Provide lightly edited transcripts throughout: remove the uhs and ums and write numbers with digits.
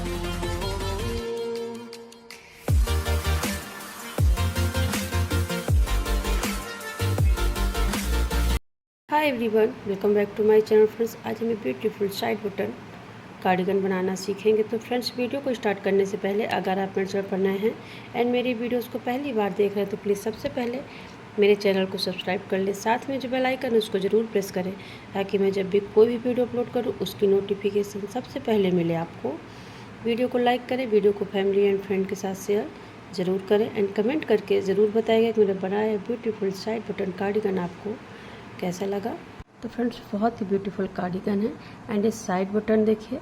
Hi everyone, welcome back to my channel friends. आज हमें beautiful side button cardigan बनाना सीखेंगे। तो फ्रेंड्स, वीडियो को स्टार्ट करने से पहले अगर आप मेरे चैनल पर नए हैं एंड मेरी वीडियोस को पहली बार देख रहे हैं तो प्लीज़ सबसे पहले मेरे चैनल को सब्सक्राइब कर लें। साथ में जो बेल आइकन है उसको ज़रूर प्रेस करें ताकि मैं जब भी कोई भी वीडियो अपलोड करूँ उसकी नोटिफिकेशन सबसे पहले मिले आपको। वीडियो को लाइक करें, वीडियो को फैमिली एंड फ्रेंड के साथ शेयर ज़रूर करें एंड कमेंट करके ज़रूर बताइएगा कि मेरा बनाया ब्यूटीफुल साइड बटन कार्डिगन आपको कैसा लगा। तो फ्रेंड्स, बहुत ही ब्यूटीफुल कार्डिगन है एंड इस साइड बटन देखिए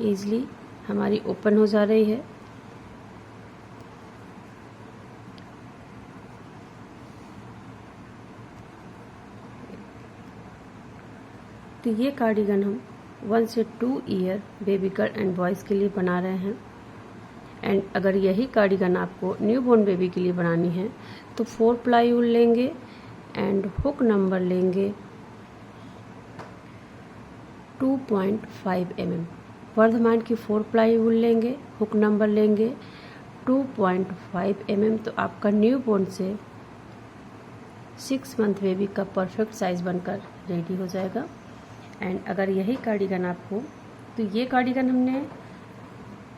ईजिली हमारी ओपन हो जा रही है। तो ये कार्डिगन हम 1 से 2 year baby girl and boys के लिए बना रहे हैं। एंड अगर यही कार्डिगन आपको न्यू बॉर्न बेबी के लिए बनानी है तो 4 प्लाई वूल लेंगे एंड हुक नंबर लेंगे 2.5 mm। वर्धमान की 4 प्लाई वूल लेंगे, हुक नंबर लेंगे 2.5 mm। तो आपका न्यू बॉर्न से 6 मंथ बेबी का परफेक्ट साइज़ बनकर रेडी हो जाएगा। एंड अगर यही कार्डिगन आपको, तो ये कार्डिगन हमने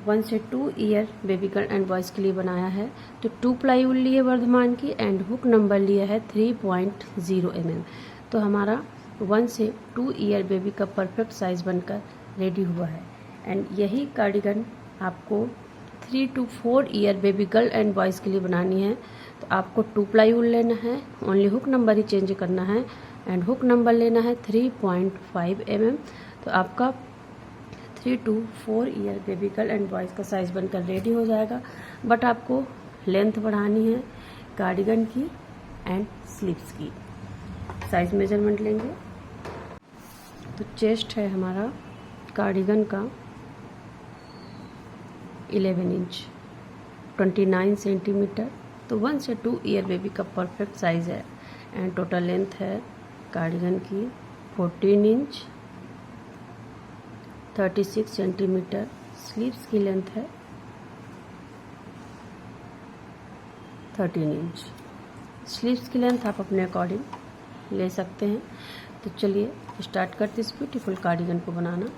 1 से 2 year baby girl and boys के लिए बनाया है। तो 2 प्लाई वूल लिए वर्धमान की एंड हुक नंबर लिया है 3.0 mm। तो हमारा 1 से 2 ईयर बेबी का परफेक्ट साइज़ बनकर रेडी हुआ है। एंड यही कार्डिगन आपको 3 to 4 year baby girl and boys के लिए बनानी है तो आपको 2 प्लाई वूल लेना है, ओनली हुक नंबर ही चेंज करना है एंड हुक नंबर लेना है 3.5 mm। तो आपका 3 to 4 year baby girl and boys का साइज़ बनकर रेडी हो जाएगा। बट आपको लेंथ बढ़ानी है कार्डिगन की एंड स्लीव्स की। साइज़ मेजरमेंट लेंगे तो चेस्ट है हमारा कार्डिगन का 11 इंच 29 सेंटीमीटर। तो 1 से 2 ईयर बेबी का परफेक्ट साइज़ है एंड टोटल लेंथ है कार्डिगन की 14 इंच 36 सेंटीमीटर। स्लीव्स की लेंथ है 13 इंच। स्लीव्स की लेंथ आप अपने अकॉर्डिंग ले सकते हैं। तो चलिए स्टार्ट करते इस ब्यूटीफुल कार्डिगन को बनाना।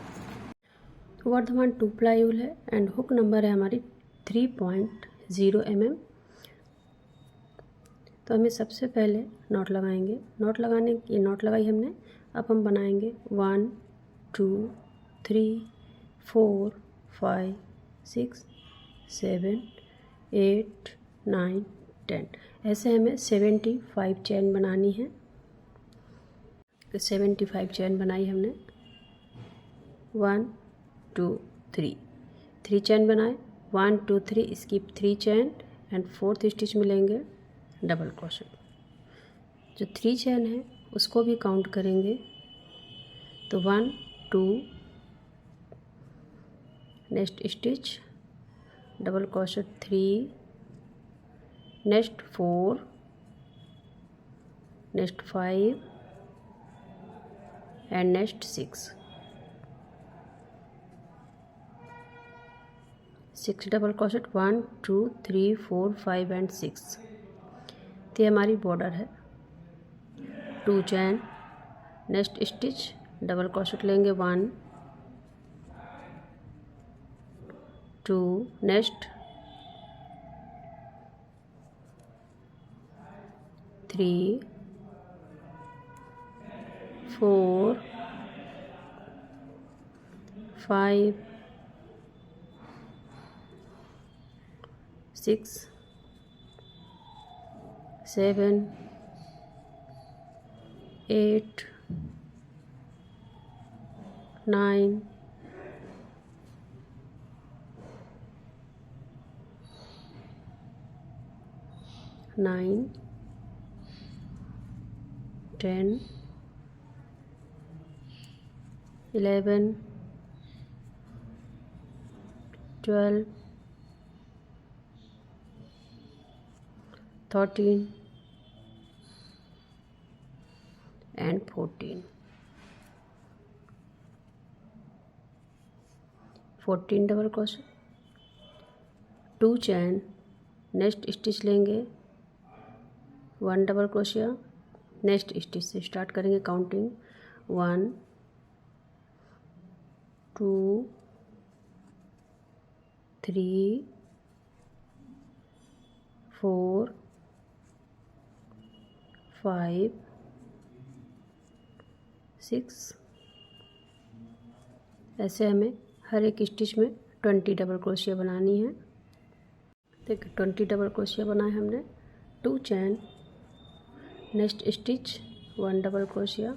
वर्धमान 2 प्लाई वूल है एंड हुक नंबर है हमारी 3.0 mm। तो हमें सबसे पहले नॉट लगाएंगे। नॉट लगाने की नॉट लगाई हमने, अब हम बनाएंगे 1 2 3 4 5 6 7 8 9 10। ऐसे हमें 75 चैन बनानी है। 75 चैन बनाई हमने। 1 2 3 चैन बनाए। 1 2 3 skip 3 chain and 4th stitch में लेंगे डबल क्रोशेट। जो 3 चैन है उसको भी काउंट करेंगे। तो 1 2 next stitch double crochet 3 next 4 next 5 and next 6 double crochet 1 2 3 4 5 and 6। तो ये हमारी बॉर्डर है। 2 chain next stitch double crochet लेंगे 1 2 next 3 4 5 6 7 8 9 10 11 12 13 and 14। 14 double crochet, 2 chain, next stitch लेंगे, 1 डबल क्रोशिया, नेक्स्ट स्टिच से स्टार्ट करेंगे काउंटिंग 1 2 3 4 5 6। ऐसे हमें हर एक स्टिच में 20 डबल क्रोशिया बनानी है। देखिए 20 डबल क्रोशिया बनाए हमने, 2 चैन, नेक्स्ट स्टिच 1 डबल क्रोशिया,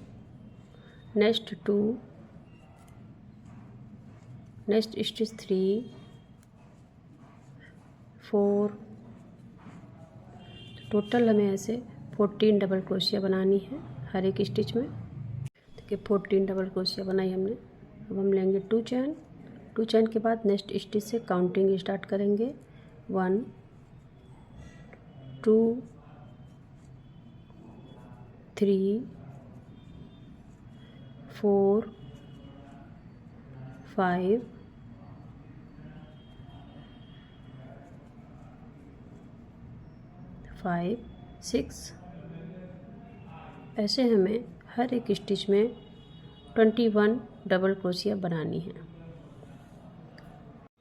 नेक्स्ट 2, नेक्स्ट स्टिच 3 4। टोटल हमें ऐसे 14 डबल क्रोशिया बनानी है हर एक स्टिच में। देखिए 14 डबल क्रोशिया बनाई हमने। अब हम लेंगे 2 चैन, 2 चैन के बाद नेक्स्ट स्टिच से काउंटिंग स्टार्ट करेंगे 1 2 3 4 5 6। ऐसे हमें हर एक स्टिच में 21 डबल क्रोशिया बनानी है।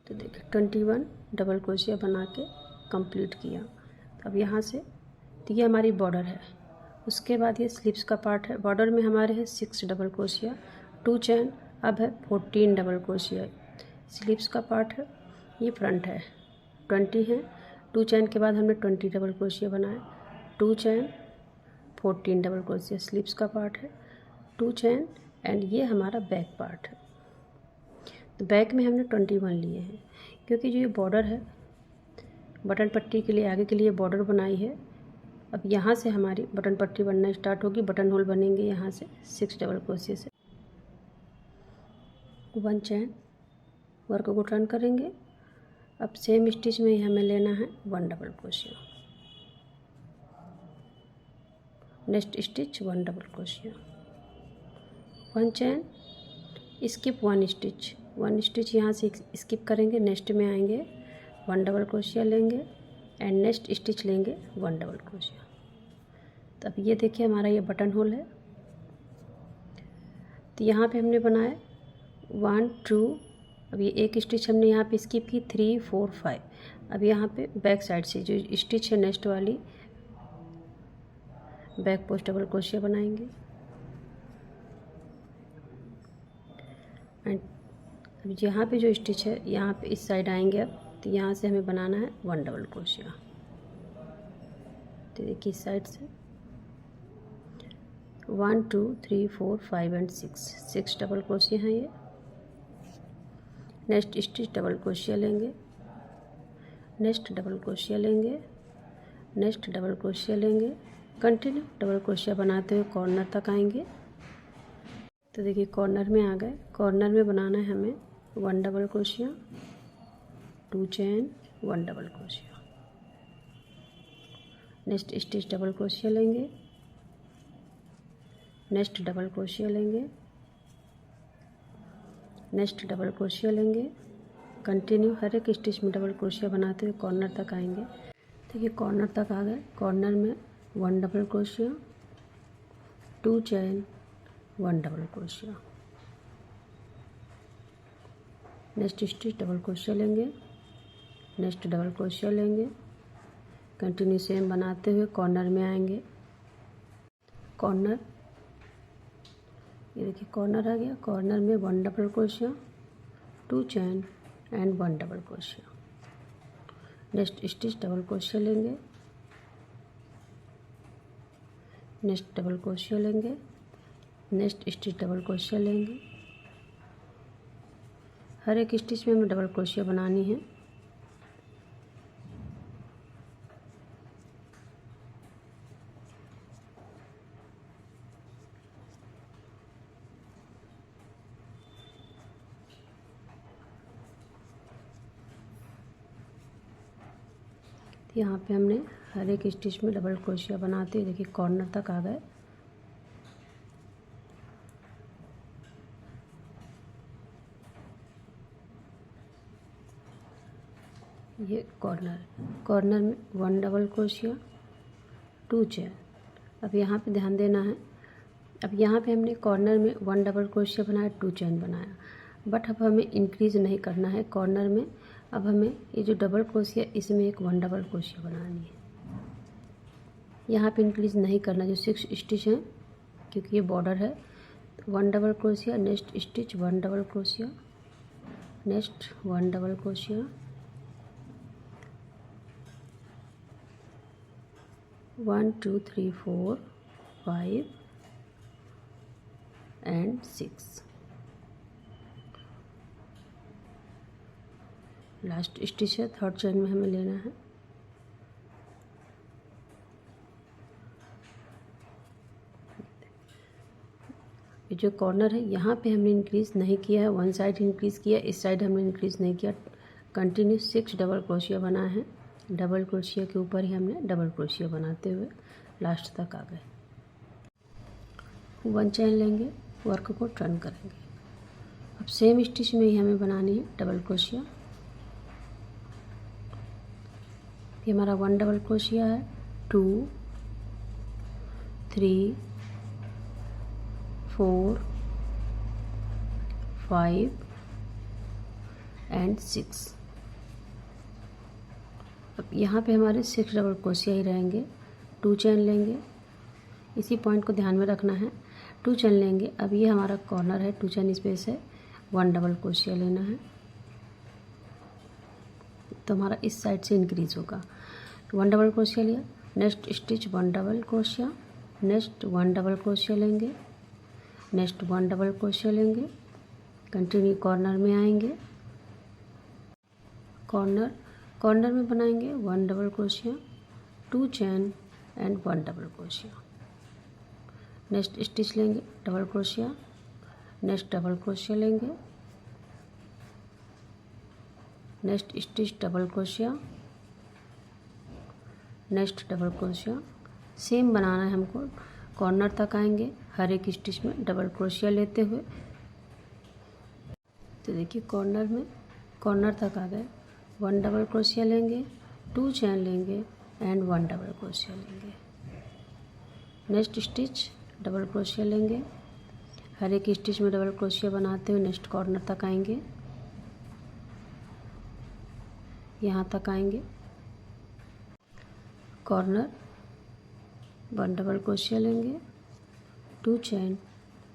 तो देखिए 21 डबल क्रोशिया बना के कंप्लीट किया। अब यहाँ से तो ये हमारी बॉर्डर है, उसके बाद ये स्लीव्स का पार्ट है। बॉर्डर में हमारे है 6 डबल क्रोशिया, 2 चैन, अब है 14 डबल क्रोशिया। स्लीव्स का पार्ट है, ये फ्रंट है, 20 है, 2 चैन के बाद हमने 20 डबल क्रोशिया बनाए, 2 चैन 14 डबल क्रोशिया। स्लीव्स का पार्ट है, 2 चैन, एंड ये हमारा बैक पार्ट है। तो बैक में हमने 21 लिए हैं, क्योंकि जो ये बॉर्डर है बटन पट्टी के लिए, आगे के लिए बॉर्डर बनाई है। अब यहाँ से हमारी बटन पट्टी बनना स्टार्ट होगी, बटन होल बनेंगे यहाँ से 6 डबल क्रोशिया से। 1 चैन, वर्क को टर्न करेंगे। अब सेम स्टिच में ही हमें लेना है 1 डबल क्रोशिया, नेक्स्ट स्टिच 1 डबल क्रोशिया, 1 चैन, स्किप 1 स्टिच, 1 स्टिच यहाँ से स्किप करेंगे, नेक्स्ट में आएंगे 1 डबल क्रोशिया लेंगे एंड नेक्स्ट स्टिच लेंगे 1 डबल क्रोशिया। तो अब ये देखिए हमारा ये बटन होल है। तो यहाँ पे हमने बनाए 1 2, अब ये एक स्टिच हमने यहाँ पे स्किप की, 3 4 5। अब यहाँ पे बैक साइड से जो स्टिच है नेक्स्ट वाली, बैक पोस्ट डबल क्रोशिया बनाएंगे एंड अब यहाँ पे जो स्टिच है यहाँ पे इस साइड आएंगे। अब तो यहाँ से हमें बनाना है 1 डबल क्रोशिया। तो देखिए इस साइड से 1 2 3 4 5 एंड 6 डबल क्रोशिया हैं ये। नेक्स्ट स्टिच डबल क्रोशिया लेंगे, नेक्स्ट डबल क्रोशिया लेंगे, नेक्स्ट डबल क्रोशिया लेंगे, कंटिन्यू डबल क्रोशिया बनाते हुए कॉर्नर तक आएंगे। तो देखिए कॉर्नर में आ गए। कॉर्नर में बनाना है हमें 1 डबल क्रोशिया, 2 चैन, 1 डबल क्रोशिया, नेक्स्ट स्टिच डबल क्रोशिया लेंगे, नेक्स्ट डबल क्रोशिया लेंगे, नेक्स्ट डबल क्रोशिया लेंगे, कंटिन्यू हर एक स्टिच में डबल क्रोशिया बनाते हुए कॉर्नर तक आएंगे। देखिए कॉर्नर तक आ गए। कॉर्नर में 1 डबल क्रोशिया, 2 चैन, 1 डबल क्रोशिया, नेक्स्ट स्टिच डबल क्रोशिया लेंगे, नेक्स्ट डबल क्रोशिया लेंगे, कंटिन्यू सेम बनाते हुए कॉर्नर में आएंगे। कॉर्नर, ये देखिए कॉर्नर आ गया। कॉर्नर में 1 डबल क्रोशिया, 2 चैन एंड 1 डबल क्रोशिया, नेक्स्ट स्टिच डबल क्रोशिया लेंगे, नेक्स्ट डबल क्रोशिया लेंगे, नेक्स्ट स्टिच डबल क्रोशिया लेंगे। हर एक स्टिच में हमें डबल क्रोशिया बनानी है। यहाँ पे हमने हर एक स्टिच में डबल क्रोशिया बनाते हुए देखिए कॉर्नर तक आ गए। ये कॉर्नर में 1 डबल क्रोशिया 2 चेन। अब यहाँ पे ध्यान देना है, अब यहाँ पे हमने कॉर्नर में 1 डबल क्रोशिया बनाया, 2 चेन बनाया, बट अब हमें इंक्रीज़ नहीं करना है कॉर्नर में। अब हमें ये जो डबल क्रोशिया इसमें एक 1 डबल क्रोशिया बनानी है। यहाँ पे इंक्रीज़ नहीं करना, जो 6 स्टिच हैं क्योंकि ये बॉर्डर है। 1 डबल क्रोशिया, नेक्स्ट स्टिच 1 डबल क्रोशिया, next 1 double crochet, 1 2 3 4 5 and 6। Last stitch है, 3rd चेन में हमें लेना है। ये जो कॉर्नर है यहाँ पे हमने इंक्रीज़ नहीं किया है, 1 साइड इंक्रीज़ किया, इस साइड हमने इंक्रीज़ नहीं किया। कंटिन्यू 6 डबल क्रोशिया बना है, डबल क्रोशिया के ऊपर ही हमने डबल क्रोशिया बनाते हुए लास्ट तक आ गए। 1 चेन लेंगे, वर्क को टर्न करेंगे। अब सेम स्टिच में ही हमें बनानी है डबल क्रोशिया। ये हमारा 1 डबल क्रोशिया है, 2 3 4 5 एंड 6। अब यहाँ पे हमारे 6 डबल क्रोशिया ही रहेंगे। 2 चेन लेंगे, इसी पॉइंट को ध्यान में रखना है। 2 चेन लेंगे। अब ये हमारा कॉर्नर है, 2 चेन स्पेस है, 1 डबल क्रोशिया लेना है, तो हमारा इस साइड से इंक्रीज होगा। 1 डबल क्रोशिया लिया, नेक्स्ट स्टिच 1 डबल क्रोशिया, नेक्स्ट 1 डबल क्रोशिया लेंगे, नेक्स्ट 1 डबल क्रोशिया लेंगे, कंटिन्यू कॉर्नर में आएंगे, कॉर्नर में बनाएंगे 1 डबल क्रोशिया, 2 चेन एंड 1 डबल क्रोशिया। नेक्स्ट स्टिच लेंगे डबल क्रोशिया, नेक्स्ट डबल क्रोशिया लेंगे, नेक्स्ट स्टिच डबल क्रोशिया, नेक्स्ट डबल क्रोशिया। सेम बनाना है हमको, कॉर्नर तक आएंगे, हर एक स्टिच में डबल क्रोशिया लेते हुए। तो देखिए कॉर्नर तक आ गए, 1 डबल क्रोशिया लेंगे, 2 चेन लेंगे एंड 1 डबल क्रोशिया लेंगे। नेक्स्ट स्टिच डबल क्रोशिया लेंगे, हर एक स्टिच में डबल क्रोशिया बनाते हुए नेक्स्ट कॉर्नर तक आएंगे, यहाँ तक आएंगे, कॉर्नर 1 डबल क्रोशिया लेंगे, 2 चेन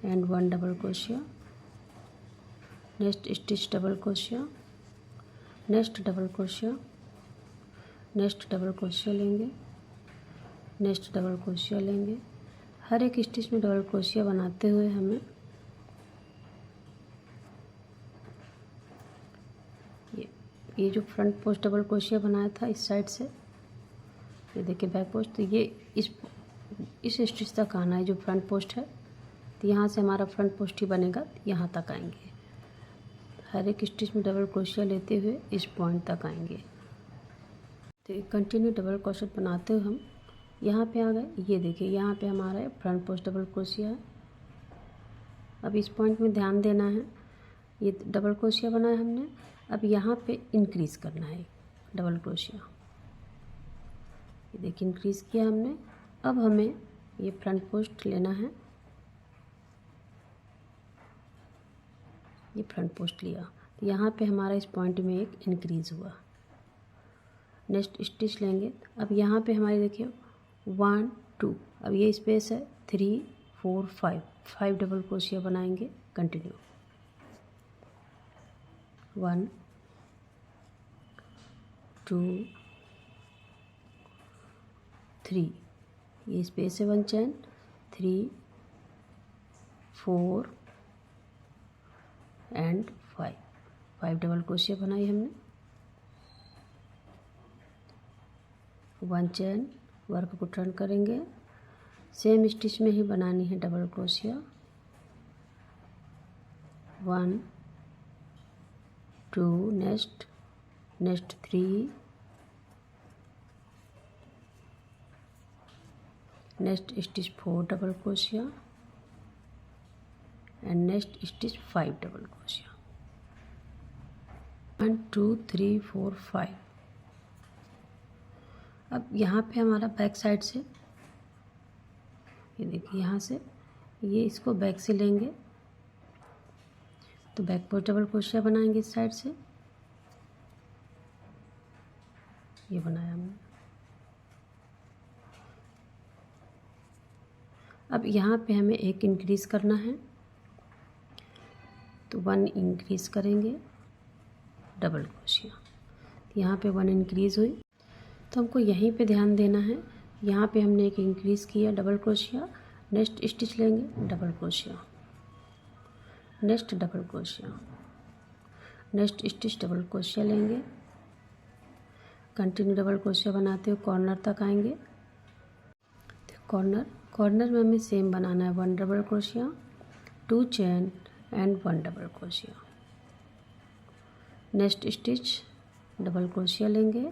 एंड 1 डबल क्रोशिया, नेक्स्ट स्टिच डबल क्रोशिया, नेक्स्ट डबल क्रोशिया, नेक्स्ट डबल क्रोशिया लेंगे, नेक्स्ट डबल क्रोशिया लेंगे, हर एक स्टिच में डबल क्रोशिया बनाते हुए हमें ये जो फ्रंट पोस्ट डबल क्रोशिया बनाया था इस साइड से, ये देखिए बैक पोस्ट, तो ये इस स्टिच तक आना है जो फ्रंट पोस्ट है, तो यहाँ से हमारा फ्रंट पोस्ट ही बनेगा, यहाँ तक आएंगे, हर एक स्टिच में डबल क्रोशिया लेते हुए इस पॉइंट तक आएंगे। तो कंटिन्यू डबल क्रोशिया बनाते हुए हम यहाँ पे आ गए। ये देखिए यहाँ पे हमारा फ्रंट पोस्ट डबल क्रोशिया है। अब इस पॉइंट में ध्यान देना है, ये डबल क्रोशिया बनाया हमने, अब यहाँ पे इंक्रीज़ करना है डबल क्रोशिया, ये देखिए इंक्रीज़ किया हमने। अब हमें ये फ्रंट पोस्ट लेना है, ये फ्रंट पोस्ट लिया, तो यहाँ पे हमारा इस पॉइंट में एक इंक्रीज़ हुआ। नेक्स्ट स्टिच लेंगे, अब यहाँ पे हमारे देखिए 1 2, अब ये स्पेस है, 3 4 5 डबल क्रोशिया बनाएंगे, कंटिन्यू 1 2 3, ये स्पेस है 1 चेन, 3 4 एंड 5 डबल क्रोशिया बनाई हमने, 1 चेन, वर्क को टर्न करेंगे, सेम स्टिच में ही बनानी है double crochet, 1 2, next 3, next stitch 4 double क्रोशिया and next stitch 5 double crochet, 1 2 3 4 5, अब यहाँ पे हमारा बैक साइड से, ये देखिए यहाँ से ये इसको बैक से लेंगे तो बैक पोस्ट डबल क्रोशिया बनाएंगे इस साइड से, ये बनाया हमने। अब यहाँ पे हमें एक इंक्रीज़ करना है तो 1 इंक्रीज़ करेंगे डबल क्रोशिया, यहाँ पे 1 इंक्रीज़ हुई तो हमको यहीं पे ध्यान देना है। यहाँ पे हमने एक इंक्रीज़ किया डबल क्रोशिया, नेक्स्ट स्टिच लेंगे डबल क्रोशिया, नेक्स्ट डबल क्रोशिया, नेक्स्ट स्टिच डबल क्रोशिया लेंगे, कंटिन्यू डबल क्रोशिया बनाते हुए कॉर्नर तक आएंगे। तो कॉर्नर में हमें सेम बनाना है 1 डबल क्रोशिया, 2 चेन एंड 1 डबल क्रोशिया, नेक्स्ट स्टिच डबल क्रोशिया लेंगे,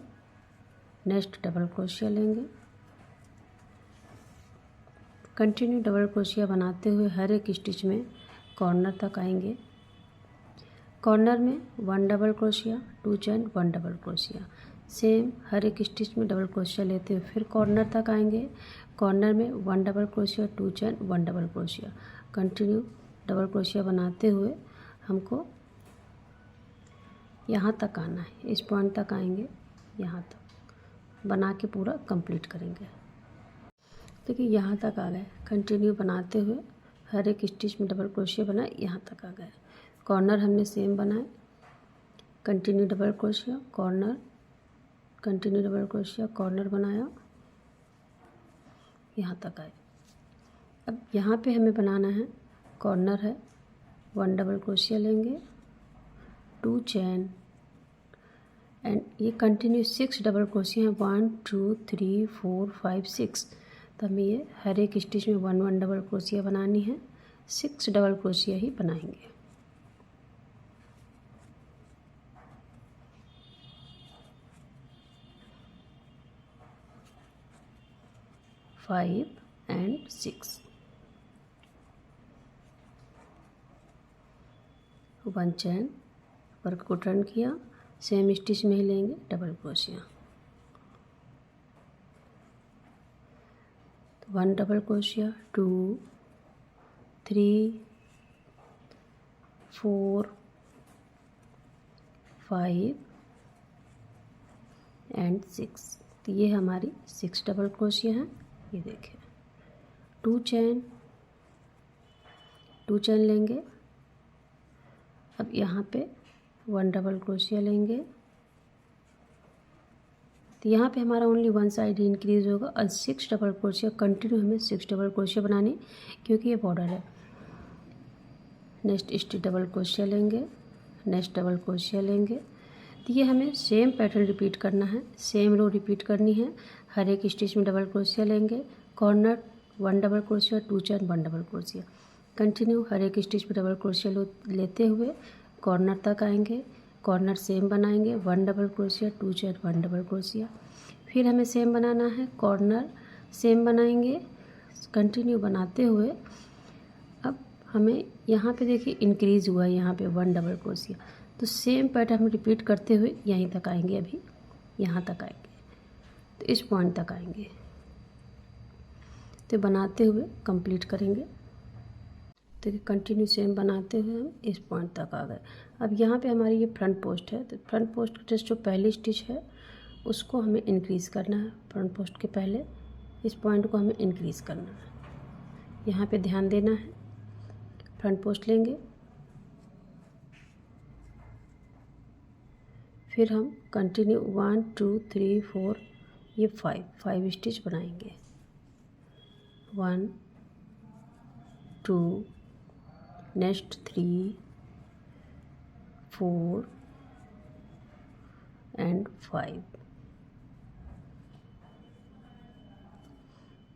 नेक्स्ट डबल क्रोशिया लेंगे, कंटिन्यू डबल क्रोशिया बनाते हुए हर एक स्टिच में कॉर्नर तक आएंगे। कॉर्नर में 1 डबल क्रोशिया, 2 चेन 1 डबल क्रोशिया, सेम हर एक स्टिच में डबल क्रोशिया लेते हुए फिर कॉर्नर तक आएंगे। कॉर्नर में 1 डबल क्रोशिया, 2 चेन 1 डबल क्रोशिया, कंटिन्यू डबल क्रोशिया बनाते हुए हमको यहाँ तक आना है, इस पॉइंट तक आएंगे, यहाँ तक बना के पूरा कंप्लीट करेंगे। देखिए यहाँ तक आ गए, कंटिन्यू बनाते हुए हर एक स्टिच में डबल क्रोशिया बनाए, यहाँ तक आ गए। कॉर्नर हमने सेम बनाए, continue double crochet, corner, continue double crochet, corner बनाया, यहाँ तक आए। अब यहाँ पे हमें बनाना है, कॉर्नर है 1 डबल क्रोशिया लेंगे, 2 चेन एंड ये कंटिन्यू 6 डबल क्रोशिया है, 1 2 3 4 5 6। तो हमें ये हर एक स्टिच में 1 1 डबल क्रोशिया बनानी है, 6 डबल क्रोशिया ही बनाएंगे। फाइव एंड 6, 1 चेन, वर्क को टर्न किया, सेम स्टिच में ही लेंगे डबल क्रोशिया, 1 डबल क्रोशिया, 2 3 4 5 एंड 6। तो ये हमारी 6 डबल क्रोशिया हैं। ये देखें 2 चेन लेंगे। अब यहाँ पे 1 डबल क्रोशिया लेंगे, तो यहाँ पे हमारा ओनली 1 साइड ही इंक्रीज होगा और 6 डबल क्रोशिया कंटिन्यू हमें 6 डबल क्रोशिया बनानी, क्योंकि ये बॉर्डर है। नेक्स्ट स्टिच डबल क्रोशिया लेंगे, नेक्स्ट डबल क्रोशिया लेंगे। तो ये हमें सेम पैटर्न रिपीट करना है, सेम रो रिपीट करनी है। हर एक स्टिच में डबल क्रोशिया लेंगे, कॉर्नर 1 डबल क्रोशिया, 2 चेन 1 डबल क्रोशिया, कंटिन्यू हर एक स्टिच में डबल क्रोशिया लेते हुए कॉर्नर तक आएंगे। कॉर्नर सेम बनाएंगे, 1 डबल क्रोशिया, 2 चेन 1 डबल क्रोशिया। फिर हमें सेम बनाना है, कॉर्नर सेम बनाएंगे, कंटिन्यू बनाते हुए अब हमें यहाँ पे देखिए इंक्रीज़ हुआ है, यहाँ पे 1 डबल क्रोशिया। तो सेम पैटर्न हम रिपीट करते हुए यहीं तक आएंगे, अभी यहाँ तक आएंगे, तो इस पॉइंट तक आएंगे। तो बनाते हुए कंप्लीट करेंगे। तो कंटिन्यू सेम बनाते हुए हम इस पॉइंट तक आ गए। अब यहाँ पे हमारी ये फ्रंट पोस्ट है, तो फ्रंट पोस्ट का जो पहली स्टिच है उसको हमें इंक्रीज़ करना है। फ्रंट पोस्ट के पहले इस पॉइंट को हमें इंक्रीज़ करना है, यहाँ पे ध्यान देना है। फ्रंट पोस्ट लेंगे, फिर हम कंटिन्यू 1 2 3 4 ये 5 स्टिच बनाएंगे। 1 2 नेक्स्ट 3 4 एंड 5।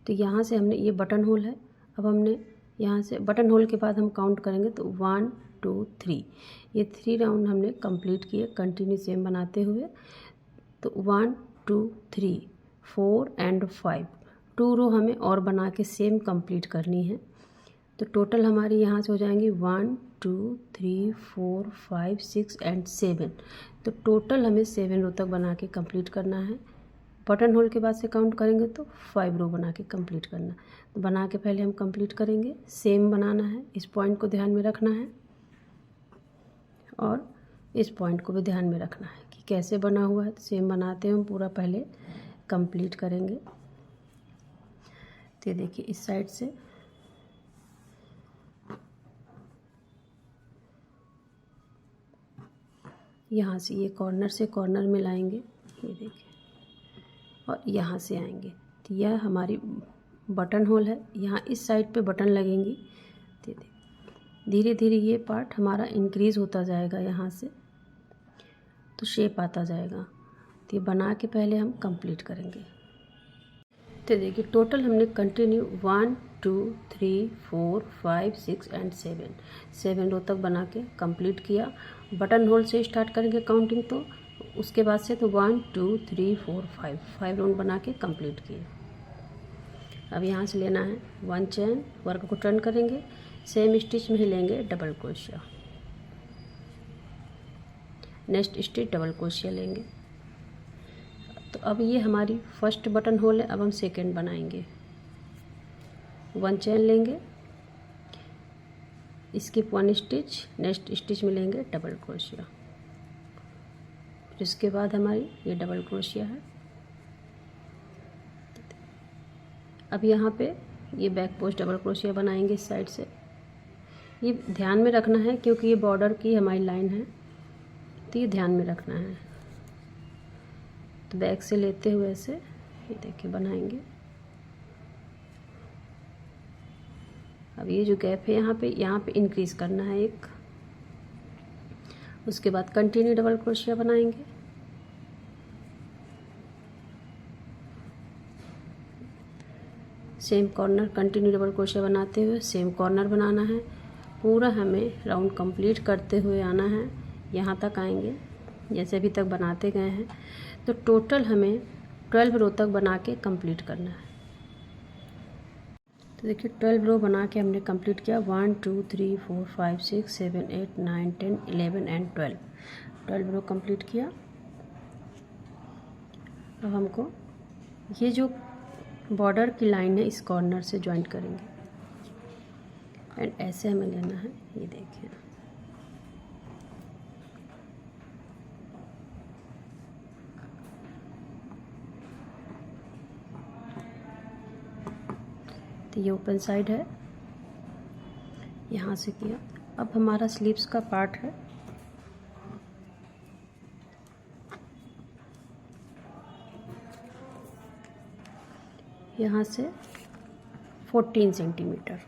तो यहाँ से हमने ये बटन होल है, अब हमने यहाँ से बटन होल के बाद हम काउंट करेंगे तो 1 2 3 ये 3 राउंड हमने कंप्लीट किए कंटिन्यू सेम बनाते हुए। तो 1 2 3 4 एंड 5 2 रो हमें और बना के सेम कंप्लीट करनी है। तो टोटल हमारी यहाँ से हो जाएंगी 1 2 3 4 5 6 एंड 7। तो टोटल हमें 7 रो तक बना के कंप्लीट करना है। बटन होल के बाद से काउंट करेंगे तो 5 रो बना के कंप्लीट करना। तो बना के पहले हम कंप्लीट करेंगे। सेम बनाना है, इस पॉइंट को ध्यान में रखना है और इस पॉइंट को भी ध्यान में रखना है कि कैसे बना हुआ है। सेम बनाते हैं हम पूरा पहले कंप्लीट करेंगे। तो देखिए इस साइड से यहाँ से ये कॉर्नर से कॉर्नर मिलाएंगे, ये देखिए, और यहाँ से आएंगे। तो यह हमारी बटन होल है। यहाँ इस साइड पे बटन लगेंगी। तो धीरे धीरे ये पार्ट हमारा इंक्रीज़ होता जाएगा, यहाँ से तो शेप आता जाएगा। तो ये बना के पहले हम कंप्लीट करेंगे। तो देखिए टोटल हमने कंटिन्यू 1 2 3 4 5 6 एंड 7 रो तक बना के कंप्लीट किया। बटन होल से स्टार्ट करेंगे काउंटिंग, तो उसके बाद से तो 1 2 3 4 5 राउंड बना के कंप्लीट किए। अब यहाँ से लेना है 1 चेन, वर्क को टर्न करेंगे, सेम स्टिच में ही लेंगे डबल क्रोशिया, नेक्स्ट स्टिच डबल क्रोशिया लेंगे। तो अब ये हमारी फर्स्ट बटन होल है। अब हम सेकेंड बनाएंगे। 1 चेन लेंगे, स्किप 1 स्टिच, नेक्स्ट स्टिच में लेंगे डबल क्रोशिया। फिर इसके बाद हमारी ये डबल क्रोशिया है। अब यहाँ पे ये बैक पोस्ट डबल क्रोशिया बनाएंगे इस साइड से। ये ध्यान में रखना है क्योंकि ये बॉर्डर की हमारी लाइन है, तो ये ध्यान में रखना है। तो बैक से लेते हुए ऐसे ये देखिए बनाएंगे। अब ये जो गैप है यहाँ पे इंक्रीज करना है एक। उसके बाद कंटिन्यू डबल क्रोशिया बनाएंगे। सेम कॉर्नर कंटिन्यू डबल क्रोशिया बनाते हुए सेम कॉर्नर बनाना है। पूरा हमें राउंड कंप्लीट करते हुए आना है, यहाँ तक आएंगे जैसे अभी तक बनाते गए हैं। तो टोटल हमें 12 रो तक बना के कंप्लीट करना है। तो देखिए 12 रो बना के हमने कंप्लीट किया। 1 2 3 4 5 6 7 8 9 10 11 एंड 12 रो कंप्लीट किया। अब हमको ये जो बॉर्डर की लाइन है इस कॉर्नर से ज्वाइंट करेंगे एंड ऐसे हमें लेना है, ये देखिए। तो ये ओपन साइड है, यहाँ से किया। अब हमारा स्लीव्स का पार्ट है। यहाँ से 14 सेंटीमीटर,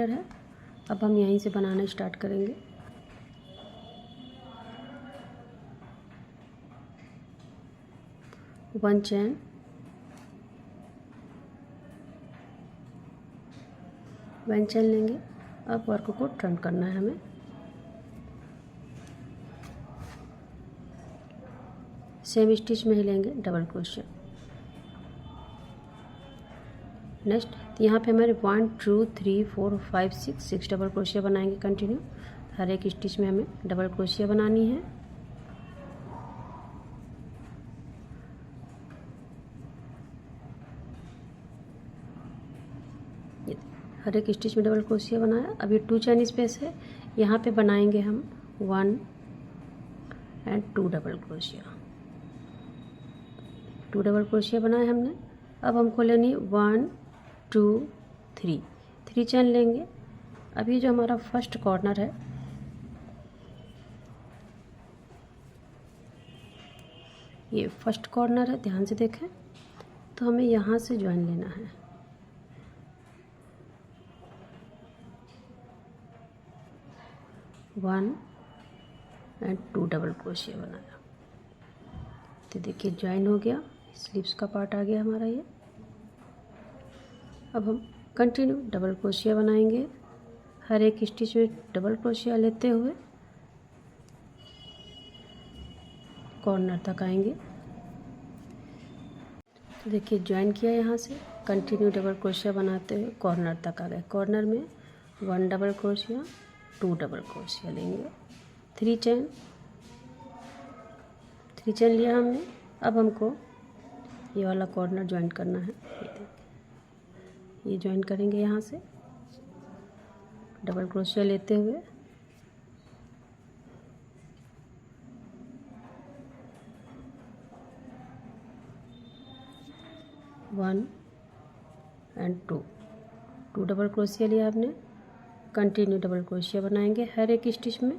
है। अब हम यहीं से बनाना स्टार्ट करेंगे। वन चेन, लेंगे। अब वर्क को टर्न करना है हमें। सेम स्टिच में ही लेंगे डबल क्रोशिया। नेक्स्ट यहाँ पे हमारे 1 2 3 4 5 6 डबल क्रोशिया बनाएंगे कंटिन्यू। हर एक स्टिच में हमें डबल क्रोशिया बनानी है। हर एक स्टिच में डबल क्रोशिया बनाया। अब ये 2 चेन स्पेस है, यहाँ पे बनाएंगे हम 1 एंड 2 डबल क्रोशिया। 2 डबल क्रोशिया बनाए हमने। अब हमको लेनी 1 2 3 चेन लेंगे। अब ये जो हमारा फर्स्ट कॉर्नर है, ये फर्स्ट कॉर्नर है, ध्यान से देखें। तो हमें यहाँ से ज्वाइन लेना है। वन एंड 2 डबल क्रोशिया बनाया। तो देखिए ज्वाइन हो गया, स्लीव्स का पार्ट आ गया हमारा ये। अब हम कंटिन्यू डबल क्रोशिया बनाएंगे। हर एक स्टिच में डबल क्रोशिया लेते हुए कॉर्नर तक आएंगे। तो देखिए ज्वाइन किया, यहाँ से कंटिन्यू डबल क्रोशिया बनाते हुए कॉर्नर तक आ गए। कॉर्नर में 1 डबल क्रोशिया, 2 डबल क्रोशिया लेंगे, 3 चेन लिया हमने। अब हमको ये वाला कॉर्नर ज्वाइन करना है, ये ज्वाइन करेंगे यहाँ से डबल क्रोशिया लेते हुए, one and two double crochet लिया आपने। कंटिन्यू डबल क्रोशिया बनाएंगे हर एक स्टिच में।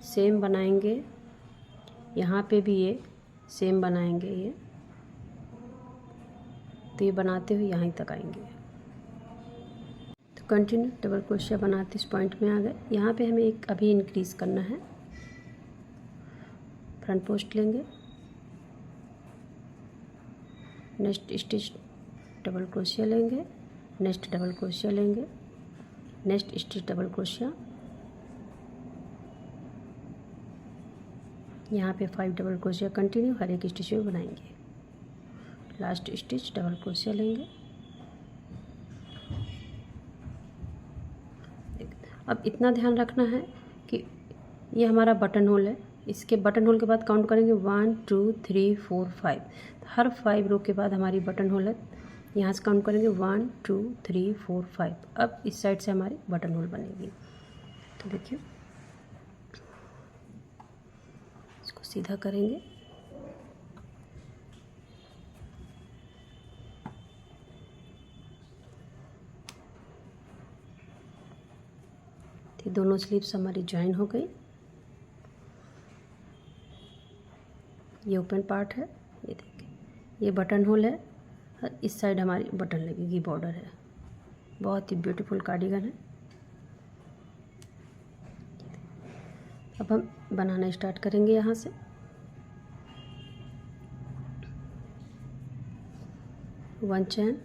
सेम बनाएंगे यहाँ पे भी, ये सेम बनाएंगे ये, तो ये बनाते हुए यहाँ तक आएंगे। तो कंटिन्यू डबल क्रोशिया बनाते इस पॉइंट में आ गए। यहाँ पे हमें एक अभी इंक्रीज करना है। फ्रंट पोस्ट लेंगे, नेक्स्ट स्टिच डबल क्रोशिया लेंगे, नेक्स्ट डबल क्रोशिया लेंगे, नेक्स्ट स्टिच डबल क्रोशिया, यहाँ पे 5 डबल क्रोशिया कंटिन्यू हर एक स्टिच में बनाएंगे। लास्ट स्टिच डबल क्रोशिया लेंगे। अब इतना ध्यान रखना है कि ये हमारा बटन होल है, इसके बटन होल के बाद काउंट करेंगे 1 2 3 4 5। हर 5 रो के बाद हमारी बटन होल है, यहाँ से काउंट करेंगे 1 2 3 4 5। अब इस साइड से हमारी बटन होल बनेगी। तो देखिए इसको सीधा करेंगे, तो दोनों स्लीव्स हमारी ज्वाइन हो गई। ये ओपन पार्ट है, ये देखिए ये बटन होल है और इस साइड हमारी बटन लगेगी, बॉर्डर है। बहुत ही ब्यूटीफुल कार्डिगन है। अब हम बनाना स्टार्ट करेंगे यहाँ से। वन चैन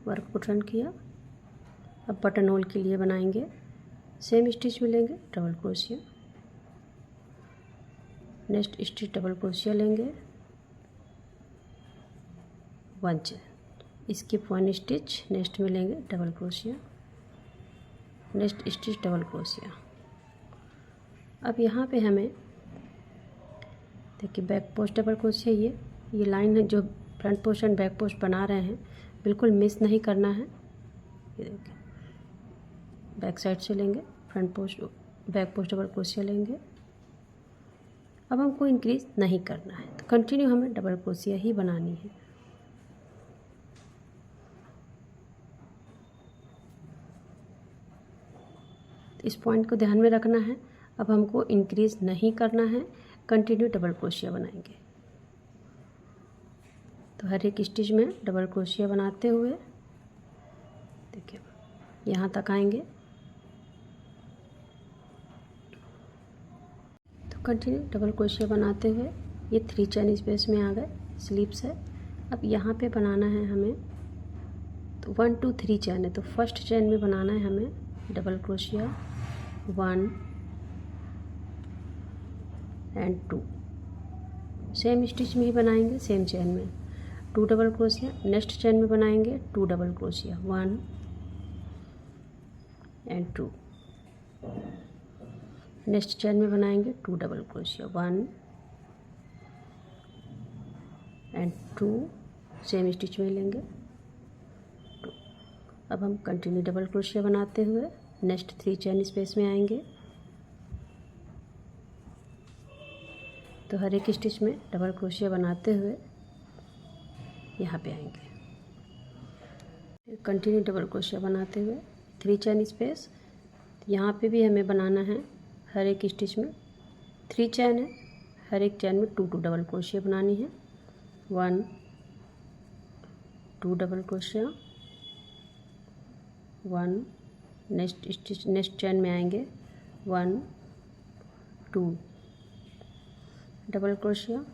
वर्क को टर्न किया। अब बटन होल के लिए बनाएंगे, सेम स्टिच मिलेंगे डबल क्रोशिया, नेक्स्ट स्टिच डबल क्रोशिया लेंगे, one chain, skip one stitch, next में लेंगे डबल क्रोशिया, नेक्स्ट स्टिच डबल क्रोशिया। अब यहाँ पे हमें देखिए बैक पोस्ट डबल क्रोशिया, ये लाइन है जो front post and back post बना रहे हैं, बिल्कुल मिस नहीं करना है। ये देखिए बैक साइड से लेंगे front post, back post double क्रोशिया लेंगे। अब हमको इंक्रीज नहीं करना है, तो कंटिन्यू हमें डबल क्रोशिया ही बनानी है। इस पॉइंट को ध्यान में रखना है। अब हमको इंक्रीज नहीं करना है, कंटिन्यू डबल क्रोशिया बनाएंगे। तो हर एक स्टिच में डबल क्रोशिया बनाते हुए देखिए यहाँ तक आएंगे। तो कंटिन्यू डबल क्रोशिया बनाते हुए ये 3 चेन स्पेस में आ गए, स्लीव्स है। अब यहाँ पे बनाना है हमें, तो 1 2 3 चेन है, तो फर्स्ट चेन में बनाना है हमें double crochet 1 and 2, same stitch में ही बनाएंगे, सेम चेन में 2 डबल क्रोशिया। नेक्स्ट चेन में बनाएंगे 2 double crochet 1 and 2, next chain में बनाएंगे 2 double crochet 1 and 2, same stitch में लेंगे 2। अब हम कंटिन्यू डबल क्रोशिया बनाते हुए नेक्स्ट 3 चेन स्पेस में आएंगे। तो हर एक स्टिच में डबल क्रोशिया बनाते हुए यहाँ पे आएंगे। कंटिन्यू डबल क्रोशिया बनाते हुए 3 चेन स्पेस, यहाँ पे भी हमें बनाना है हर एक स्टिच में 3 चेन है, हर एक चेन में 2 2 डबल क्रोशिया बनानी है। 1 2 double crochet 1, next stitch next chain में आएंगे 1 2 डबल क्रोशिया,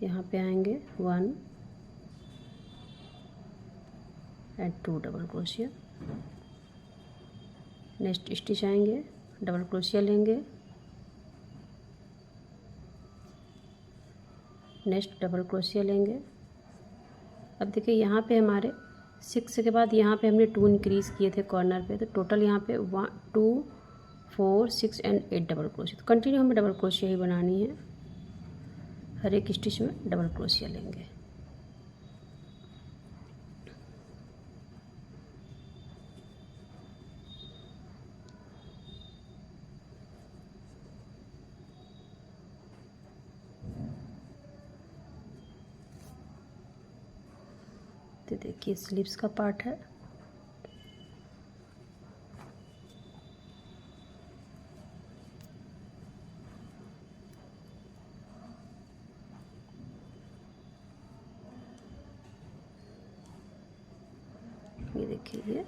यहाँ पे आएंगे 1 एंड 2 डबल क्रोशिया। नेक्स्ट स्टिच आएंगे, डबल क्रोशिया लेंगे, नेक्स्ट डबल क्रोशिया लेंगे। अब देखिए यहाँ पे हमारे 6 के बाद यहाँ पे हमने 2 इंक्रीज़ किए थे कॉर्नर पे, तो टोटल यहाँ पे 1 2 4 6 एंड 8 डबल क्रोशिया। तो कंटिन्यू हमें डबल क्रोशिया ही बनानी है, हर एक स्टिच में डबल क्रोशिया लेंगे। तो देखिए स्लीव्स का पार्ट है, ये देखिए ये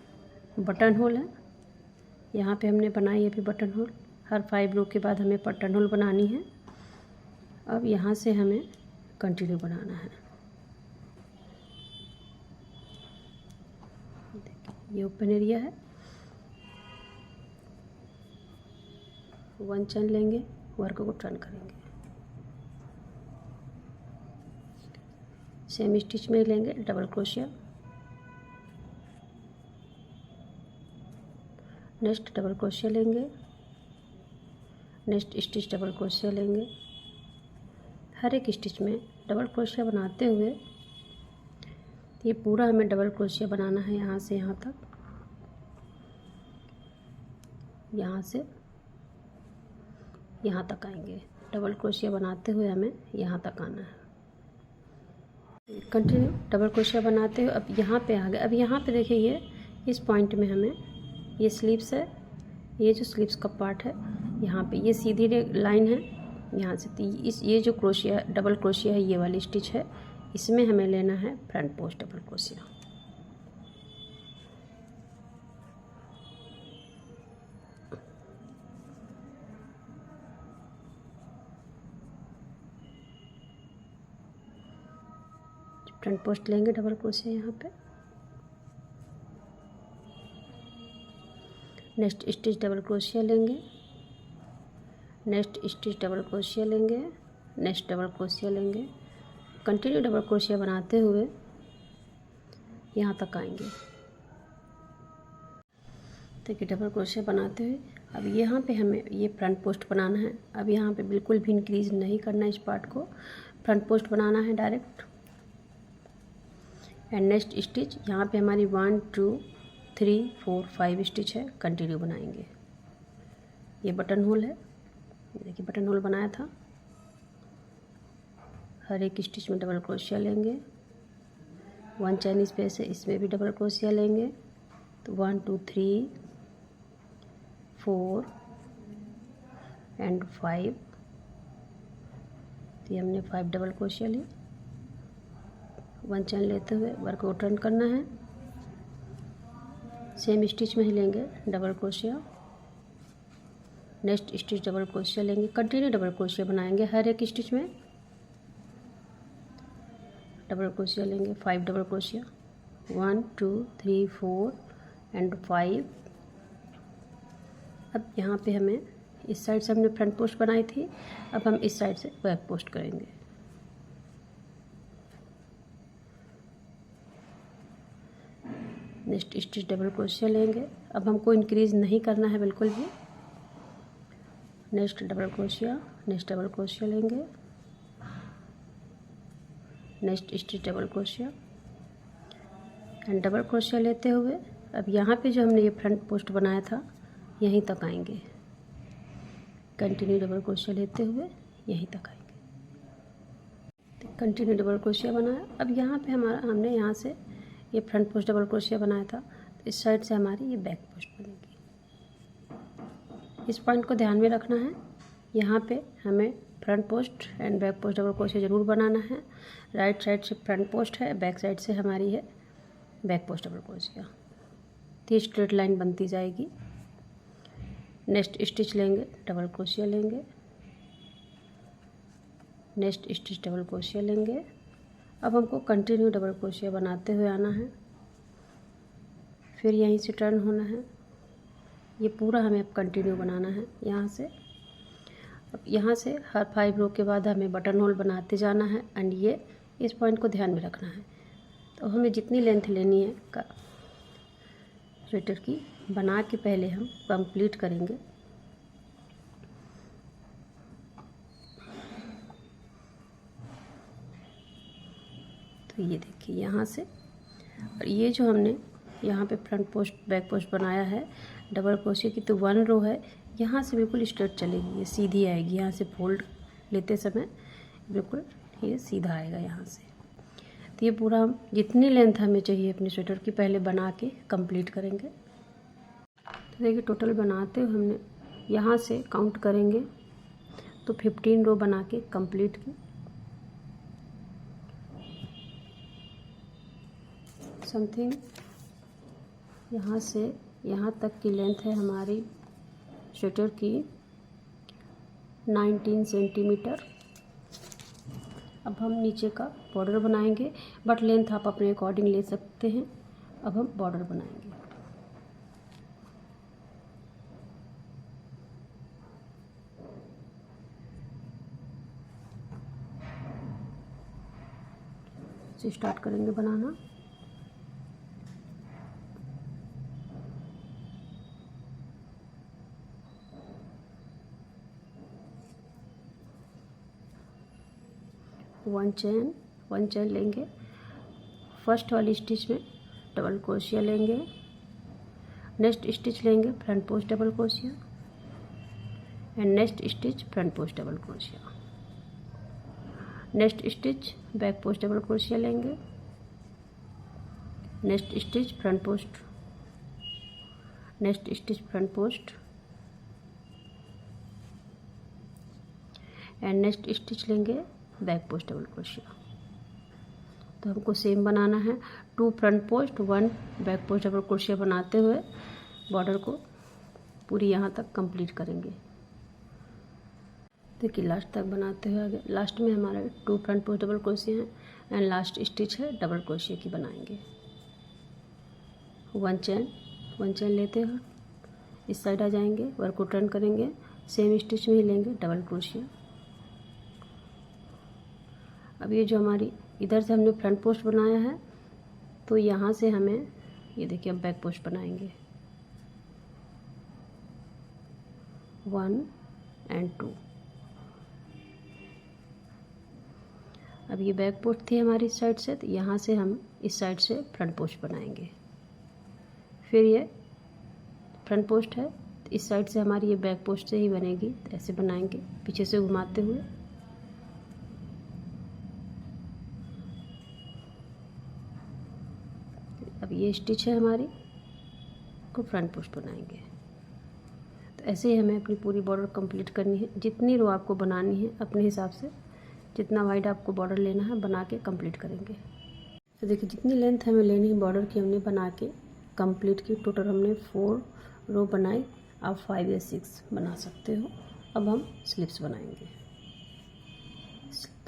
बटन होल है, यहाँ पे हमने बनाई है अभी बटन होल। हर 5 रो के बाद हमें बटन होल बनानी है। अब यहाँ से हमें कंटिन्यू बनाना है। देखिए ये ओपन एरिया है, 1 चेन लेंगे, वर्क को टर्न करेंगे, सेम स्टिच में लेंगे डबल क्रोशिया, नेक्स्ट डबल क्रोशिया लेंगे, नेक्स्ट स्टिच डबल क्रोशिया लेंगे। हर एक स्टिच में डबल क्रोशिया बनाते हुए ये पूरा हमें डबल क्रोशिया बनाना है, यहाँ से यहाँ तक, यहाँ से यहाँ तक आएंगे। डबल क्रोशिया बनाते हुए हमें यहाँ तक आना है। कंटिन्यू डबल क्रोशिया बनाते हुए अब यहाँ पे आ गए। अब यहाँ पे देखिए ये इस पॉइंट में हमें, ये स्लीव्स है, ये जो स्लीव्स का पार्ट है, यहाँ पे ये सीधी लाइन है, यहाँ से इस ये जो क्रोशिया डबल क्रोशिया है, ये वाली स्टिच है, इसमें हमें लेना है front post double crochet. Front post लेंगे डबल क्रोशिया यहाँ पे, नेक्स्ट स्टिच डबल क्रोशिया लेंगे, नेक्स्ट स्टिच डबल क्रोशिया लेंगे, नेक्स्ट डबल क्रोशिया लेंगे। कंटिन्यू डबल क्रोशिया बनाते हुए यहाँ तक आएंगे। देखिए डबल क्रोशिया बनाते हुए अब यहाँ पे हमें ये फ्रंट पोस्ट बनाना है। अब यहाँ पे बिल्कुल भी इंक्रीज नहीं करना है, इस पार्ट को फ्रंट पोस्ट बनाना है डायरेक्ट। एंड नेक्स्ट स्टिच यहाँ पे हमारी 1 2 3 4 5 स्टिच है, कंटिन्यू बनाएंगे। ये बटन होल है, देखिए बटन होल बनाया था, हर एक स्टिच में डबल क्रोशिया लेंगे। 1 चेन स्पेस है, इसमें भी डबल क्रोशिया लेंगे। तो 1 2 3 4 एंड 5, तो ये हमने 5 डबल क्रोशिया ली। 1 चेन लेते हुए वर्क को टर्न करना है, सेम स्टिच में ही लेंगे डबल क्रोशिया, नेक्स्ट स्टिच डबल क्रोशिया लेंगे। कंटिन्यू डबल क्रोशिया बनाएंगे, हर एक स्टिच में डबल क्रोशिया लेंगे। 5 डबल क्रोशिया, 1 2 3 4 एंड 5। अब यहाँ पे हमें इस साइड से हमने फ्रंट पोस्ट बनाई थी, अब हम इस साइड से बैक पोस्ट करेंगे। नेक्स्ट स्टिच डबल क्रोशिया लेंगे। अब हमको इंक्रीज नहीं करना है बिल्कुल भी। नेक्स्ट डबल क्रोशिया, नेक्स्ट डबल क्रोशिया लेंगे, नेक्स्ट स्टिच डबल क्रोशिया एंड डबल क्रोशिया लेते हुए अब यहाँ पे जो हमने ये फ्रंट पोस्ट बनाया था यहीं तक आएंगे। कंटिन्यू डबल क्रोशिया लेते हुए यहीं तक आएंगे। कंटिन्यू डबल क्रोशिया बनाया। अब यहाँ पे हमने यहाँ से ये फ्रंट पोस्ट डबल क्रोशिया बनाया था, तो इस साइड से हमारी ये बैक पोस्ट बनेगी। इस पॉइंट को ध्यान में रखना है, यहाँ पे हमें front post and back post double crochet ज़रूर बनाना है। राइट साइड से फ्रंट पोस्ट है, बैक साइड से हमारी है बैक पोस्ट डबल क्रोशिया। तो स्ट्रेट लाइन बनती जाएगी। नेक्स्ट स्टिच लेंगे, डबल क्रोशिया लेंगे, नेक्स्ट स्टिच डबल क्रोशिया लेंगे। अब हमको कंटिन्यू डबल क्रोशिया बनाते हुए आना है, फिर यहीं से टर्न होना है। ये पूरा हमें अब कंटिन्यू बनाना है यहाँ से। अब यहाँ से हर 5 रो के बाद हमें बटन होल बनाते जाना है एंड ये इस पॉइंट को ध्यान में रखना है। तो हमें जितनी लेंथ लेनी है स्वेटर की बना के पहले हम कंप्लीट करेंगे। तो ये देखिए यहाँ से, और ये जो हमने यहाँ पे फ्रंट पोस्ट बैक पोस्ट बनाया है डबल क्रोशिया की, तो 1 रो है, यहाँ से बिल्कुल स्ट्रेट चलेगी, ये सीधी आएगी। यहाँ से फोल्ड लेते समय बिल्कुल ये सीधा आएगा यहाँ से। तो ये पूरा हम जितनी लेंथ हमें चाहिए अपने स्वेटर की पहले बना के कंप्लीट करेंगे। तो देखिए टोटल बनाते हुए हमने यहाँ से काउंट करेंगे तो 15 रो बना के कंप्लीट की। समथिंग यहाँ से यहाँ तक की लेंथ है हमारी स्वेटर की 19 सेंटीमीटर। अब हम नीचे का बॉर्डर बनाएंगे, बट लेंथ आप अपने अकॉर्डिंग ले सकते हैं। अब हम बॉर्डर बनाएंगे। से स्टार्ट करेंगे बनाना। वन चेन लेंगे, फर्स्ट वाली स्टिच में डबल क्रोशिया लेंगे, नेक्स्ट स्टिच लेंगे फ्रंट पोस्ट डबल क्रोशिया and next stitch front post double क्रोशिया, next stitch back post double क्रोशिया लेंगे, next stitch front post, next stitch front post and next stitch लेंगे बैक पोस्ट डबल क्रोशिया। तो हमको सेम बनाना है, 2 front post 1 back post double क्रोशिया बनाते हुए बॉर्डर को पूरी यहाँ तक कंप्लीट करेंगे। देखिए लास्ट तक बनाते हुए आगे लास्ट में हमारे 2 फ्रंट पोस्ट डबल क्रोशिया हैं एंड लास्ट स्टिच है डबल क्रोशिया की बनाएंगे। 1 चेन लेते हुए इस साइड आ जाएंगे, वर्क को टर्न करेंगे, सेम स्टिच में ही लेंगे डबल क्रोशिया। अब ये जो हमारी इधर से हमने फ्रंट पोस्ट बनाया है, तो यहाँ से हमें ये देखिए अब बैक पोस्ट बनाएंगे 1 एंड 2। अब ये बैक पोस्ट थी हमारी इस साइड से, तो यहाँ से हम इस साइड से फ्रंट पोस्ट बनाएंगे। फिर ये फ्रंट पोस्ट है, तो इस साइड से हमारी ये बैक पोस्ट से ही बनेगी, तो ऐसे बनाएंगे पीछे से घुमाते हुए। अब ये स्टिच है हमारी को फ्रंट पोस्ट बनाएंगे। तो ऐसे ही हमें अपनी पूरी बॉर्डर कंप्लीट करनी है। जितनी रो आपको बनानी है अपने हिसाब से, जितना वाइड आपको बॉर्डर लेना है बना के कंप्लीट करेंगे। तो देखिए जितनी लेंथ हमें लेनी है बॉर्डर की हमने बना के कंप्लीट की। टोटल हमने 4 रो बनाई, आप 5 या 6 बना सकते हो। अब हम स्लिप्स बनाएंगे।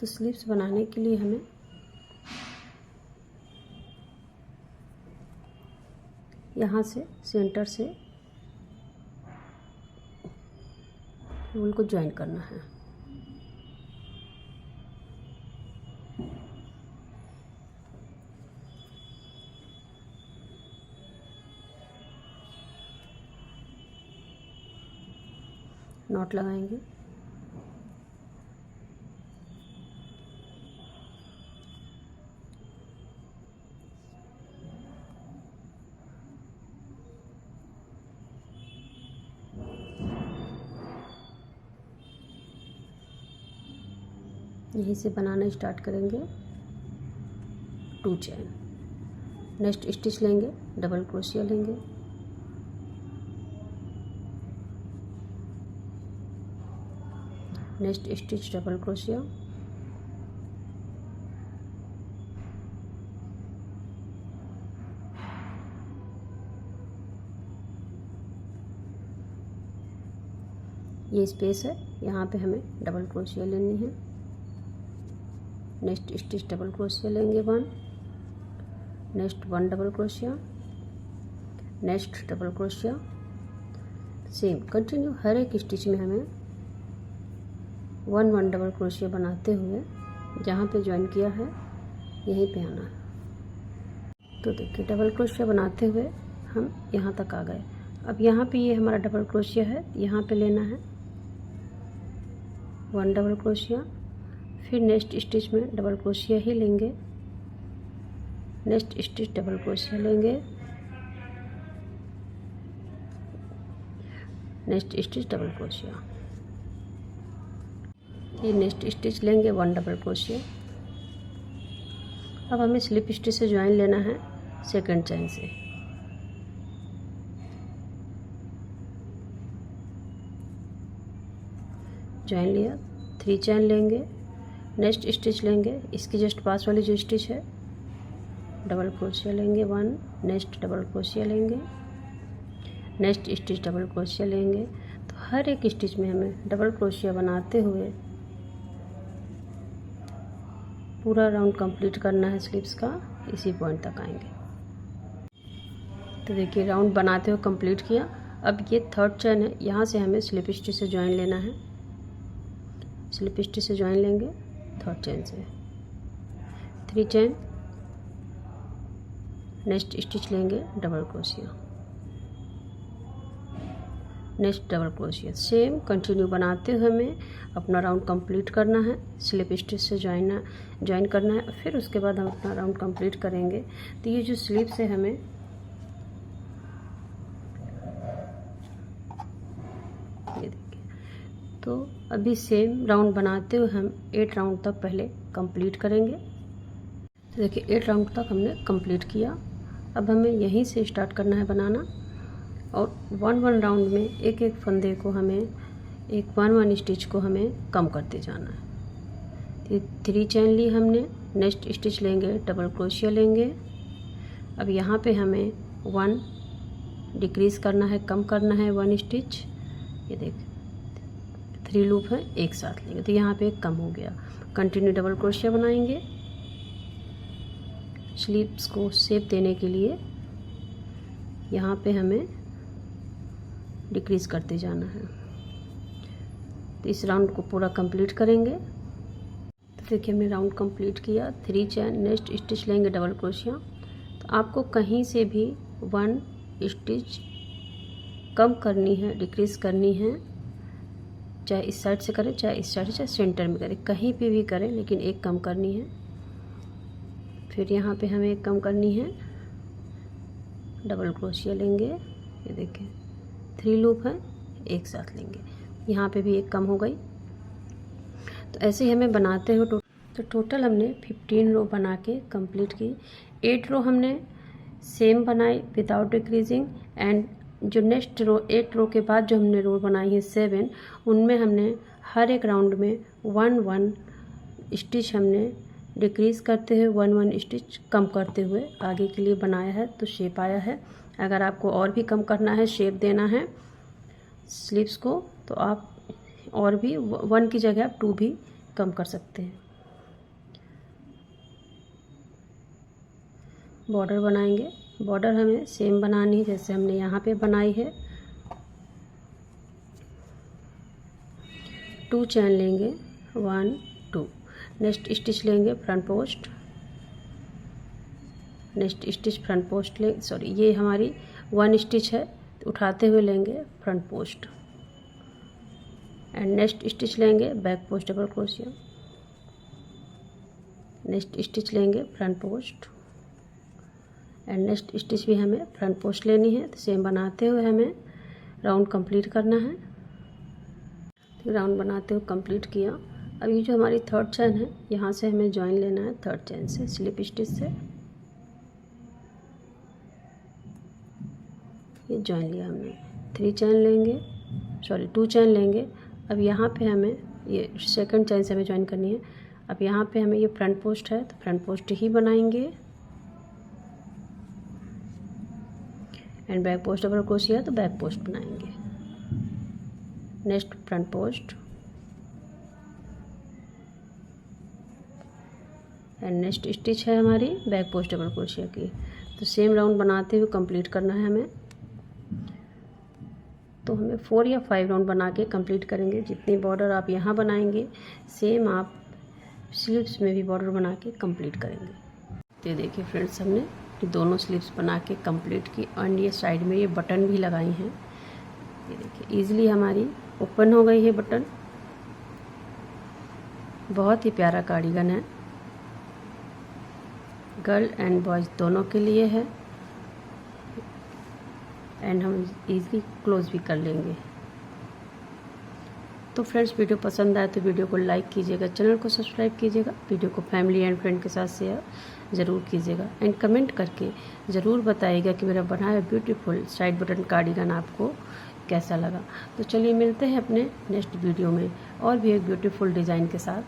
तो स्लिप्स बनाने के लिए हमें यहाँ से सेंटर से रोल को ज्वाइन करना है। नॉट लगाएंगे। यहीं से बनाना स्टार्ट करेंगे। 2 चेन, नेक्स्ट स्टिच लेंगे, डबल क्रोशिया लेंगे, नेक्स्ट स्टिच डबल क्रोशिया, ये स्पेस है, यहाँ पे हमें डबल क्रोशिया लेनी है। नेक्स्ट स्टिच डबल क्रोशिया लेंगे 1, नेक्स्ट 1 डबल क्रोशिया, नेक्स्ट डबल क्रोशिया। सेम कंटिन्यू हर एक स्टिच में हमें 1 डबल क्रोशिया बनाते हुए जहाँ पे ज्वाइन किया है यहीं पे आना है। तो देखिए डबल क्रोशिया बनाते हुए हम यहाँ तक आ गए। अब यहाँ पे ये हमारा डबल क्रोशिया है, यहाँ पे लेना है 1 डबल क्रोशिया, फिर नेक्स्ट स्टिच में डबल क्रोशिया ही लेंगे, नेक्स्ट स्टिच डबल क्रोशिया लेंगे, नेक्स्ट स्टिच डबल क्रोशिया, ये नेक्स्ट स्टिच लेंगे 1 डबल क्रोशिया। अब हमें स्लिप स्टिच से ज्वाइन लेना है सेकंड चेन से। ज्वाइन लिया, 3 चेन लेंगे, नेक्स्ट स्टिच लेंगे, इसकी जस्ट पास वाली जो स्टिच है डबल क्रोशिया लेंगे 1, नेक्स्ट डबल क्रोशिया लेंगे, नेक्स्ट स्टिच डबल क्रोशिया लेंगे। तो हर एक स्टिच में हमें डबल क्रोशिया बनाते हुए पूरा राउंड कंप्लीट करना है स्लीव्स का, इसी पॉइंट तक आएंगे। तो देखिए राउंड बनाते हुए कंप्लीट किया। अब ये थर्ड चेन है, यहाँ से हमें स्लिप स्टिच से ज्वाइन लेना है, स्लिप स्टिच से ज्वाइन लेंगे थर्ड चेन से, 3 चेन, नेक्स्ट स्टिच लेंगे डबल क्रोशिया, नेक्स्ट डबल क्रोशिया, सेम कंटिन्यू बनाते हुए हमें अपना राउंड कंप्लीट करना है, स्लिप स्टिच से ज्वाइन करना है, फिर उसके बाद हम अपना राउंड कंप्लीट करेंगे। तो ये जो स्लीव्स है हमें ये देखिए, तो अभी सेम राउंड बनाते हुए हम 8 राउंड तक पहले कंप्लीट करेंगे। तो देखिए 8 राउंड तक हमने कंप्लीट किया। अब हमें यहीं से स्टार्ट करना है बनाना, और 1 राउंड में एक एक फंदे को हमें, एक 1 स्टिच को हमें कम करते जाना है। 3 चेन ली हमने, नेक्स्ट स्टिच लेंगे डबल क्रोशिया लेंगे। अब यहाँ पे हमें 1 डिक्रीज़ करना है, कम करना है 1 स्टिच। ये देख 3 लूप है, एक साथ लेंगे तो यहाँ पे कम हो गया। कंटिन्यू डबल क्रोशिया बनाएंगे। स्लीव्स को शेप देने के लिए यहाँ पे हमें डिक्रीज़ करते जाना है। तो इस राउंड को पूरा कंप्लीट करेंगे। तो देखिए हमने राउंड कंप्लीट किया, 3 चेन, नेक्स्ट स्टिच लेंगे डबल क्रोशिया। तो आपको कहीं से भी 1 स्टिच कम करनी है, डिक्रीज़ करनी है, चाहे इस साइड से करें, चाहे इस साइड से, चाहे सेंटर में करें, कहीं पे भी करें, लेकिन एक कम करनी है। फिर यहाँ पे हमें एक कम करनी है, डबल क्रोशिया लेंगे, ये देखिए 3 लूप है, एक साथ लेंगे, यहाँ पे भी एक कम हो गई। तो ऐसे ही हमें बनाते हो तो टोटल हमने 15 रो बना के कंप्लीट की। 8 रो हमने सेम बनाई विदाउट डिक्रीजिंग, एंड जो नेक्स्ट रो 8 रो के बाद जो हमने रो बनाई है 7, उनमें हमने हर एक राउंड में 1 स्टिच हमने डिक्रीज़ करते हुए 1 स्टिच कम करते हुए आगे के लिए बनाया है, तो शेप आया है। अगर आपको और भी कम करना है, शेप देना है स्लीव्स को, तो आप और भी 1 की जगह आप 2 भी कम कर सकते हैं। बॉर्डर बनाएंगे। बॉर्डर हमें सेम बनानी है जैसे हमने यहाँ पे बनाई है। 2 चेन लेंगे, 1 2, नेक्स्ट स्टिच लेंगे front post, next stitch front post ले, सॉरी ये हमारी 1 स्टिच है, तो उठाते हुए लेंगे front post, and next stitch लेंगे बैक पोस्ट डबल क्रोशिया, नेक्स्ट स्टिच लेंगे front post, and next stitch भी हमें फ्रंट पोस्ट लेनी है। तो सेम बनाते हुए हमें राउंड कंप्लीट करना है। तो राउंड बनाते हुए कंप्लीट किया। अब ये जो हमारी थर्ड चेन है, यहाँ से हमें ज्वाइन लेना है थर्ड चेन से, स्लिप स्टिच से ये ज्वाइन लिया हमने। 3 चेन लेंगे, सॉरी 2 चेन लेंगे। अब यहाँ पे हमें ये सेकंड चेन से हमें ज्वाइन करनी है। अब यहाँ पे हमें ये फ्रंट पोस्ट है, तो फ्रंट पोस्ट ही बनाएंगे, एंड बैक पोस्ट डबल क्रोशिया, तो बैक पोस्ट बनाएंगे। Next front post, and next stitch है हमारी बैक पोस्ट डबल क्रोशिया की। तो सेम राउंड बनाते हुए कंप्लीट करना है हमें। तो हमें 4 या 5 राउंड बना के कंप्लीट करेंगे। जितनी बॉर्डर आप यहाँ बनाएंगे सेम आप स्लीव्स में भी बॉर्डर बना के कंप्लीट करेंगे। तो देखिए फ्रेंड्स, हमने दोनों स्लीव्स बना के कंप्लीट की और ये साइड में ये बटन भी लगाई हैं। ये देखिए ईजिली हमारी ओपन हो गई है बटन। बहुत ही प्यारा कार्डिगन है, गर्ल एंड बॉयज़ दोनों के लिए है एंड हम इजीली क्लोज भी कर लेंगे। तो फ्रेंड्स, वीडियो पसंद आए तो वीडियो को लाइक कीजिएगा, चैनल को सब्सक्राइब कीजिएगा, वीडियो को फैमिली एंड फ्रेंड के साथ शेयर ज़रूर कीजिएगा एंड कमेंट करके ज़रूर बताइएगा कि मेरा बनाया ब्यूटीफुल साइड बटन कार्डिगन आपको कैसा लगा। तो चलिए मिलते हैं अपने नेक्स्ट वीडियो में और भी एक ब्यूटीफुल डिज़ाइन के साथ।